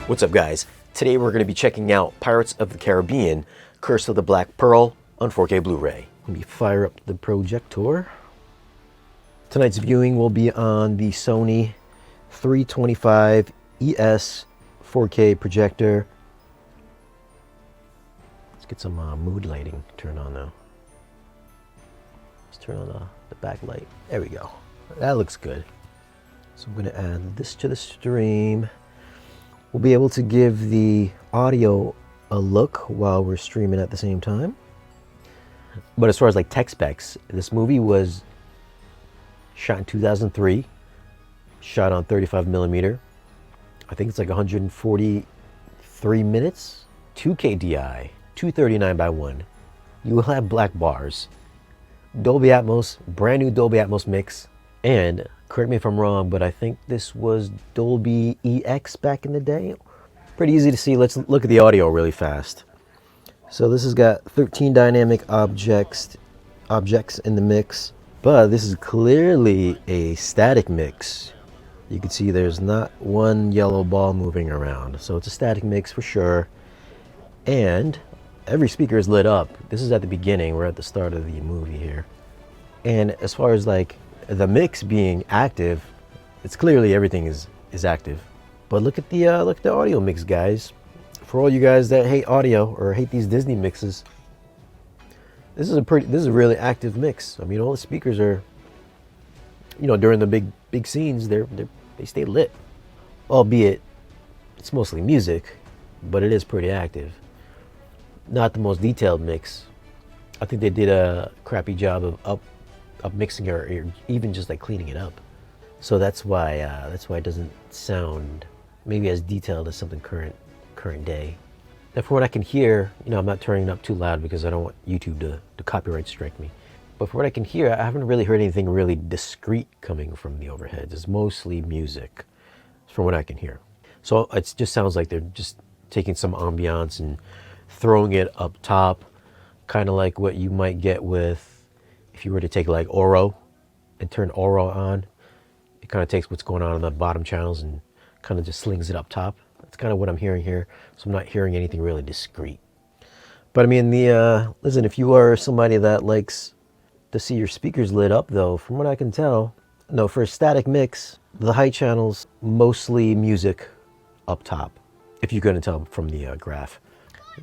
What's up, guys? Today we're going to be checking out Pirates of the Caribbean, Curse of the Black Pearl on 4K Blu-ray. Let me fire up the projector. Tonight's viewing will be on the Sony 325 ES 4K projector. Let's get some mood lighting turned on though. Let's turn on the backlight. There we go. That looks good. So I'm going to add this to the stream. We'll be able to give the audio a look while we're streaming at the same time. But as far as like tech specs, this movie was shot in 2003, shot on 35mm. I think it's like 143 minutes, 2K DI, 239:1. You will have black bars, Dolby Atmos, brand new Dolby Atmos mix, and correct me if I'm wrong, but I think this was Dolby EX back in the day. Pretty easy to see. Let's look at the audio really fast. So this has got 13 dynamic objects in the mix, but this is clearly a static mix. You can see there's not one yellow ball moving around. So it's a static mix for sure. And every speaker is lit up. This is at the beginning. We're at the start of the movie here. And as far as like the mix being active, it's clearly everything is active. But look at the audio mix, guys. For all you guys that hate audio or hate these Disney mixes, this is a really active mix. I mean, all the speakers are, you know, during the big scenes, they stay lit. Albeit it's mostly music, but it is pretty active. Not the most detailed mix. I think they did a crappy job of mixing or even just like cleaning it up. So that's why it doesn't sound maybe as detailed as something current day. Now, from what I can hear, you know, I'm not turning it up too loud because I don't want YouTube to copyright strike me. But from what I can hear, I haven't really heard anything really discreet coming from the overheads. It's mostly music, from what I can hear. So it just sounds like they're just taking some ambiance and throwing it up top, kind of like what you might get with if you were to take like Oro and turn Oro on. It kind of takes what's going on in the bottom channels and kind of just slings it up top. That's kind of what I'm hearing here. So I'm not hearing anything really discreet. But I mean, listen, if you are somebody that likes to see your speakers lit up though, from what I can tell, no, for a static mix, the high channels, mostly music up top. If you're going to tell from the graph.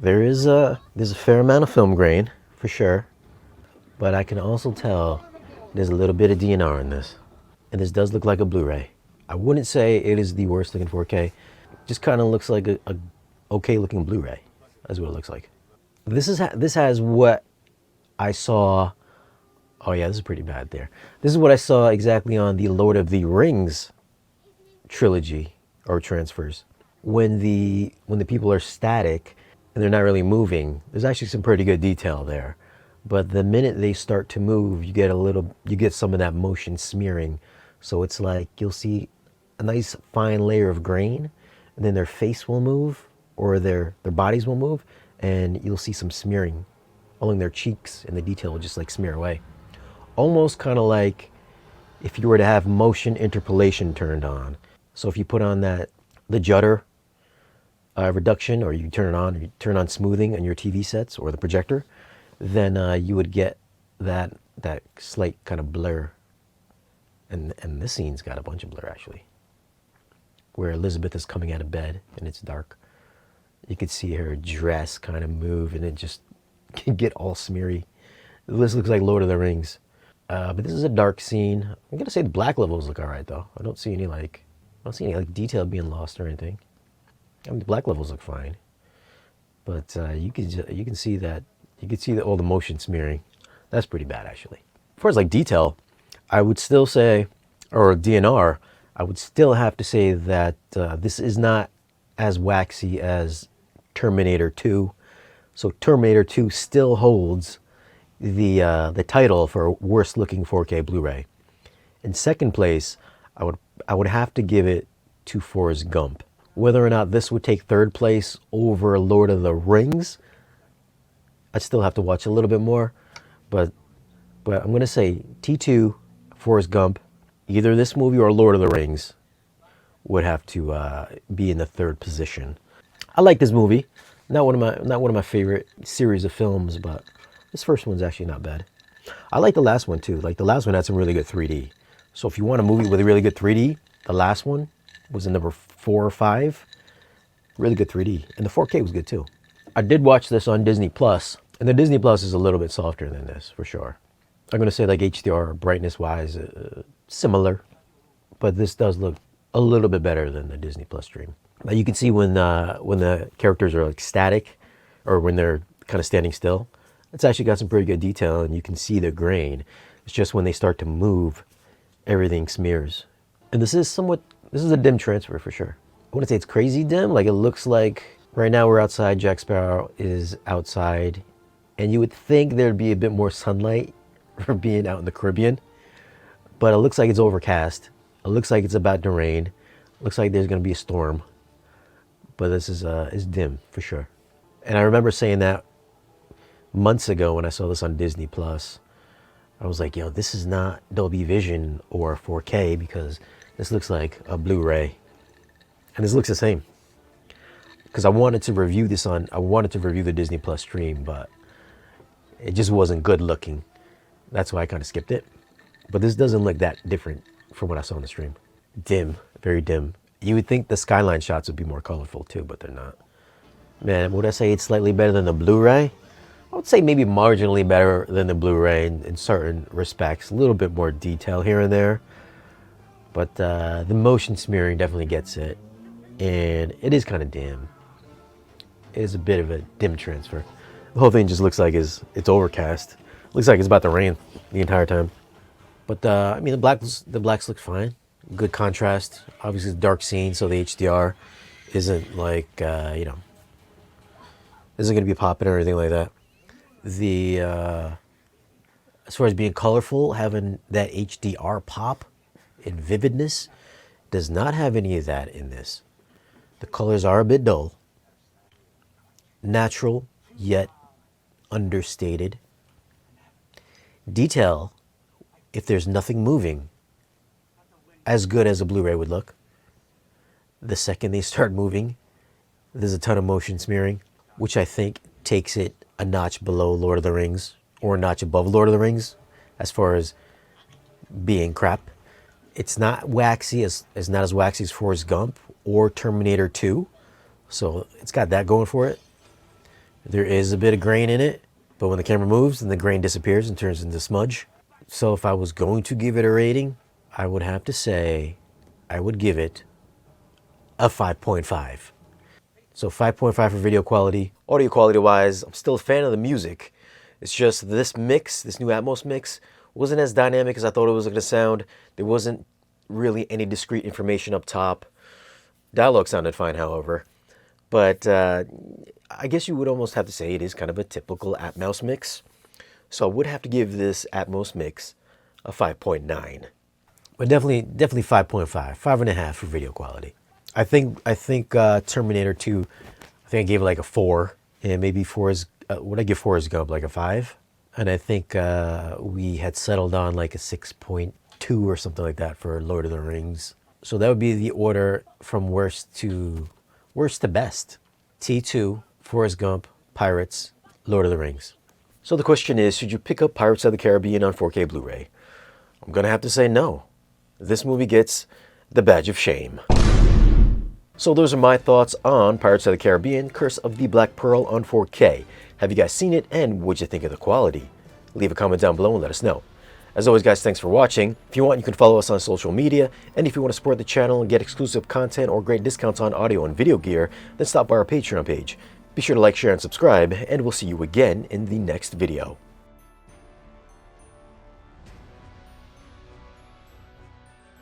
There's a fair amount of film grain, for sure. But I can also tell there's a little bit of DNR in this. And this does look like a Blu-ray. I wouldn't say it is the worst looking 4K. It just kind of looks like a okay looking Blu-ray. That's what it looks like. This has what I saw. Oh yeah, this is pretty bad there. This is what I saw exactly on the Lord of the Rings trilogy or transfers. When the people are static and they're not really moving, there's actually some pretty good detail there. But the minute they start to move, you get some of that motion smearing. So it's like you'll see a nice fine layer of grain, and then their face will move, or their bodies will move, and you'll see some smearing along their cheeks, and the detail will just like smear away. Almost kind of like if you were to have motion interpolation turned on. So if you put on the judder reduction, or you turn on smoothing on your TV sets or the projector, then you would get that slight kind of blur. And this scene's got a bunch of blur actually, where Elizabeth is coming out of bed and it's dark. You could see her dress kind of move and it just can get all smeary. This looks like Lord of the Rings. But this is a dark scene. I'm gonna say the black levels look all right though. I don't see any like detail being lost or anything. I mean, the black levels look fine, but you can see that. You can see all the motion smearing. That's pretty bad, actually. As far as like detail, I would still say, or DNR, I would still have to say that this is not as waxy as Terminator 2. So Terminator 2 still holds the title for worst looking 4K Blu-ray. In second place, I would have to give it to Forrest Gump. Whether or not this would take third place over Lord of the Rings, I still have to watch a little bit more, but I'm going to say T2, Forrest Gump, either this movie or Lord of the Rings would have to be in the third position. I like this movie. Not one of my favorite series of films, but this first one's actually not bad. I like the last one too. Like the last one had some really good 3D. So if you want a movie with a really good 3D, the last one was in number 4 or 5. Really good 3D, and the 4K was good too. I did watch this on Disney Plus, and the Disney Plus is a little bit softer than this for sure. I'm gonna say like HDR brightness wise, similar, but this does look a little bit better than the Disney Plus stream. But you can see when the characters are like static, or when they're kind of standing still, it's actually got some pretty good detail, and you can see the grain. It's just when they start to move, everything smears. And this is a dim transfer for sure. I wouldn't say it's crazy dim, like it looks like right now we're outside, Jack Sparrow is outside, and you would think there'd be a bit more sunlight for being out in the Caribbean, but it looks like it's overcast. It looks like it's about to rain. It looks like there's gonna be a storm, but this is dim for sure. And I remember saying that months ago when I saw this on Disney Plus. I was like, yo, this is not Dolby Vision or 4K, because this looks like a Blu-ray. And this looks the same. Because I wanted to review the Disney Plus stream, but it just wasn't good looking. That's why I kind of skipped it. But this doesn't look that different from what I saw on the stream. Dim, very dim. You would think the skyline shots would be more colorful too, but they're not. Man, would I say it's slightly better than the Blu-ray? I would say maybe marginally better than the Blu-ray in certain respects. A little bit more detail here and there. But the motion smearing definitely gets it. And it is kind of dim. It is a bit of a dim transfer. The whole thing just looks like it's overcast. Looks like it's about to rain the entire time. But I mean, the blacks look fine. Good contrast. Obviously, it's a dark scene, so the HDR isn't like, isn't going to be popping or anything like that. As far as being colorful, having that HDR pop and vividness, does not have any of that in this. The colors are a bit dull, natural yet understated. Detail, if there's nothing moving, as good as a Blu-ray would look. The second they start moving, there's a ton of motion smearing, which I think takes it a notch below Lord of the Rings, or a notch above Lord of the Rings, as far as being crap. It's not waxy, it's not as waxy as Forrest Gump or Terminator 2, so it's got that going for it. There is a bit of grain in it, but when the camera moves, then the grain disappears and turns into smudge. So if I was going to give it a rating, I would have to say I would give it a 5.5. So 5.5 for video quality. Audio quality wise, I'm still a fan of the music. It's just this mix, this new Atmos mix, wasn't as dynamic as I thought it was going to sound. There wasn't really any discrete information up top. Dialogue sounded fine, however. But I guess you would almost have to say it is kind of a typical Atmos mix. So I would have to give this Atmos mix a 5.9. But definitely 5.5, 5.5 for video quality. I think Terminator 2, I think I gave it like a 4, and maybe would I give Forrest Gump like a 5? And I think we had settled on like a 6.2 or something like that for Lord of the Rings. So that would be the order from worst to best. T2, Forrest Gump, Pirates, Lord of the Rings. So the question is, should you pick up Pirates of the Caribbean on 4K Blu-ray? I'm gonna have to say no. This movie gets the badge of shame. So those are my thoughts on Pirates of the Caribbean, Curse of the Black Pearl on 4K. Have you guys seen it, and what'd you think of the quality? Leave a comment down below and let us know. As always, guys, thanks for watching. If you want, you can follow us on social media, and if you want to support the channel and get exclusive content or great discounts on audio and video gear, then stop by our Patreon page. Be sure to like, share, and subscribe, and we'll see you again in the next video.